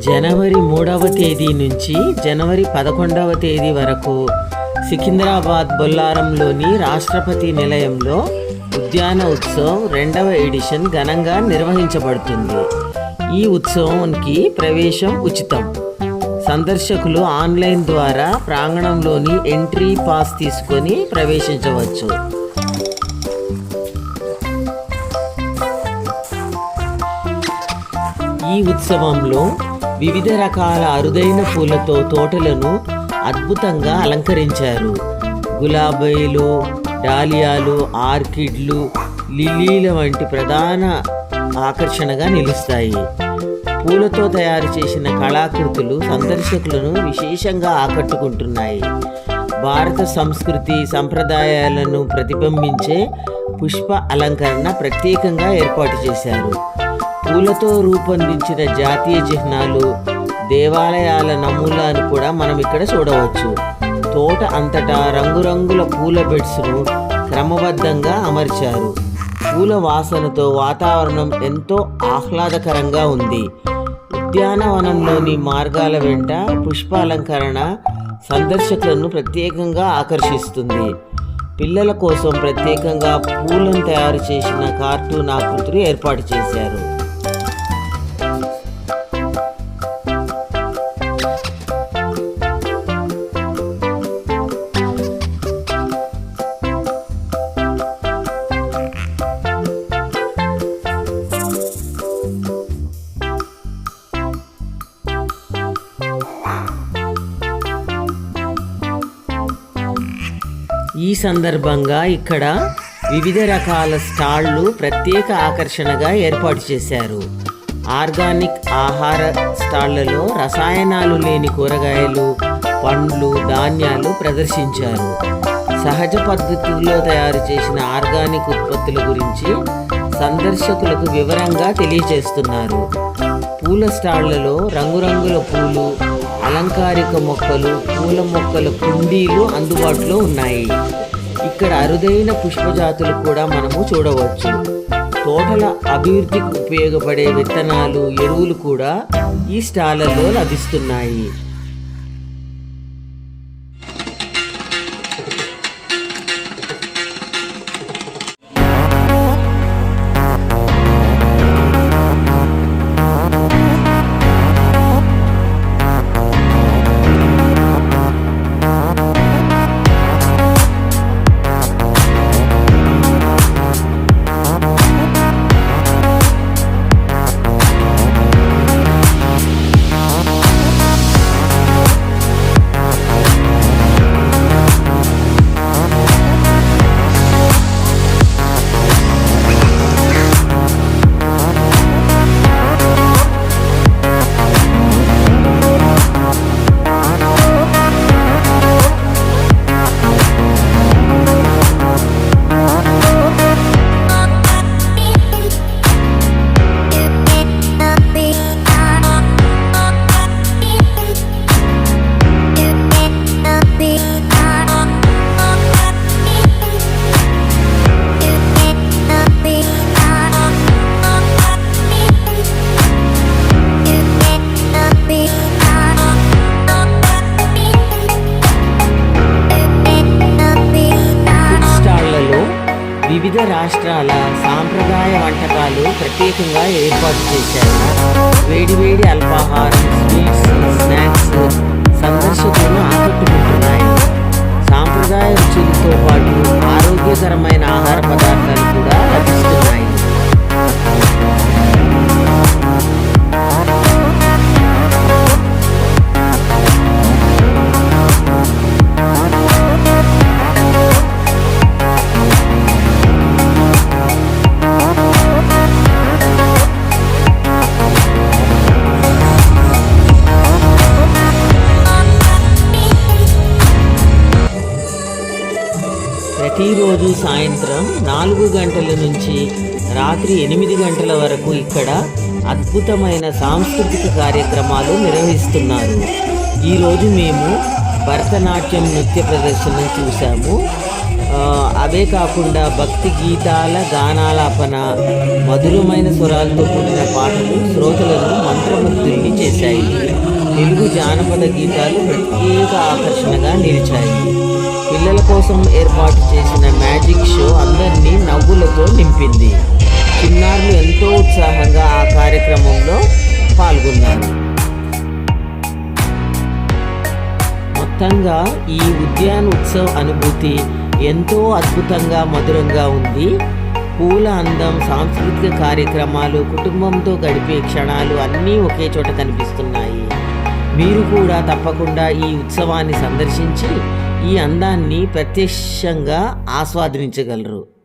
జనవరి 3వ తేదీ నుంచి జనవరి 11వ తేదీ వరకు సికింద్రాబాద్ బొల్లారంలోని రాష్ట్రపతి నిలయంలో ఉద్యాన ఉత్సవం 2వ ఎడిషన్ ఘనంగా నిర్వహించబడుతుంది. ఈ ఉత్సవానికి ప్రవేశం ఉచితం. సందర్శకులు ఆన్లైన్ ద్వారా ప్రాంగణంలోని ఎంట్రీ పాస్ తీసుకొని ప్రవేశించవచ్చు. ఈ ఉత్సవంలో వివిధ రకాల అరుదైన పూలతో తోటలను అద్భుతంగా అలంకరించారు. గులాబీలు, డాలియాలు, ఆర్కిడ్లు, లిల్లీల వంటి ప్రధాన ఆకర్షణగా నిలుస్తాయి. పూలతో తయారు చేసిన కళాకృతులు సందర్శకులను విశేషంగా ఆకట్టుకుంటున్నాయి. భారత సంస్కృతి సంప్రదాయాలను ప్రతిబింబించే పుష్ప అలంకరణ ప్రత్యేకంగా ఏర్పాటు చేశారు. పూలతో రూపొందించిన జాతీయ చిహ్నాలు, దేవాలయాల నమూనాలను కూడా మనం ఇక్కడ చూడవచ్చు. తోట అంతటా రంగురంగుల పూల బెడ్స్ను క్రమబద్ధంగా అమర్చారు. పూల వాసనతో వాతావరణం ఎంతో ఆహ్లాదకరంగా ఉంది. ఉద్యానవనంలోని మార్గాల వెంట పుష్పాలంకరణ సందర్శకులను ప్రత్యేకంగా ఆకర్షిస్తుంది. పిల్లల కోసం ప్రత్యేకంగా పూలను తయారు చేసిన కార్టూన్ ఆకృతులు ఏర్పాటు చేశారు. ఈ సందర్భంగా ఇక్కడ వివిధ రకాల స్టాళ్లు ప్రత్యేక ఆకర్షణగా ఏర్పాటు చేశారు. ఆర్గానిక్ ఆహార స్టాళ్లలో రసాయనాలు లేని కూరగాయలు, పండ్లు, ధాన్యాలు ప్రదర్శించారు. సహజ పద్ధతుల్లో తయారు చేసిన ఆర్గానిక్ ఉత్పత్తుల గురించి సందర్శకులకు వివరంగా తెలియజేస్తున్నారు. పూల స్టాళ్లలో రంగురంగుల పూలు, అలంకారిక మొక్కలు, పూల మొక్కల కుండీలు అందుబాటులో ఉన్నాయి. ఇక్కడ అరుదైన పుష్పజాతులు కూడా మనము చూడవచ్చు. తోటల అభివృద్ధికి ఉపయోగపడే విత్తనాలు, ఎరువులు కూడా ఈ స్టాళ్లలో లభిస్తున్నాయి. వివిధ రాష్ట్రాల సాంప్రదాయ వంటకాలు ప్రత్యేకంగా ఏర్పాటు చేశారు. వేడివేడి అల్పాహారం, స్వీట్స్, స్నాక్స్ సందర్శకులను ఆకట్టుకుంటున్నాయి. సాంప్రదాయ రుచులతో పాటు ఆరోగ్యకరమైన ఆహార పదార్థాలు కూడా లభిస్తున్నాయి. ప్రతిరోజు సాయంత్రం 4 గంటల నుంచి రాత్రి 8 గంటల వరకు ఇక్కడ అద్భుతమైన సాంస్కృతిక కార్యక్రమాలు నిర్వహిస్తున్నారు. ఈరోజు మేము భరతనాట్యం నృత్య ప్రదర్శన చూసాము. అవే కాకుండా భక్తి గీతాల గానాలాపన, మధురమైన స్వరాలతో కూడిన పాటలు శ్రోతలను మంత్రముగ్ధుల్ని చేశాయి. తెలుగు జానపద గీతాలు ప్రత్యేక ఆకర్షణగా నిలిచాయి. పిల్లల కోసం ఏర్పాటు చేసిన మ్యాజిక్ షో అందరినీ నవ్వులతో నింపింది. చిన్నారులు ఎంతో ఉత్సాహంగా ఆ కార్యక్రమంలో పాల్గొన్నారు. మొత్తంగా ఈ ఉద్యాన ఉత్సవ్ అనుభూతి ఎంతో అద్భుతంగా, మధురంగా ఉంది. పూల అందం, సాంస్కృతిక కార్యక్రమాలు, కుటుంబంతో గడిపే క్షణాలు అన్నీ ఒకే చోట కనిపిస్తున్నాయి. మీరు కూడా తప్పకుండా ఈ ఉత్సవాన్ని సందర్శించి ఈ అందాన్ని ప్రత్యక్షంగా ఆస్వాదించగలరు.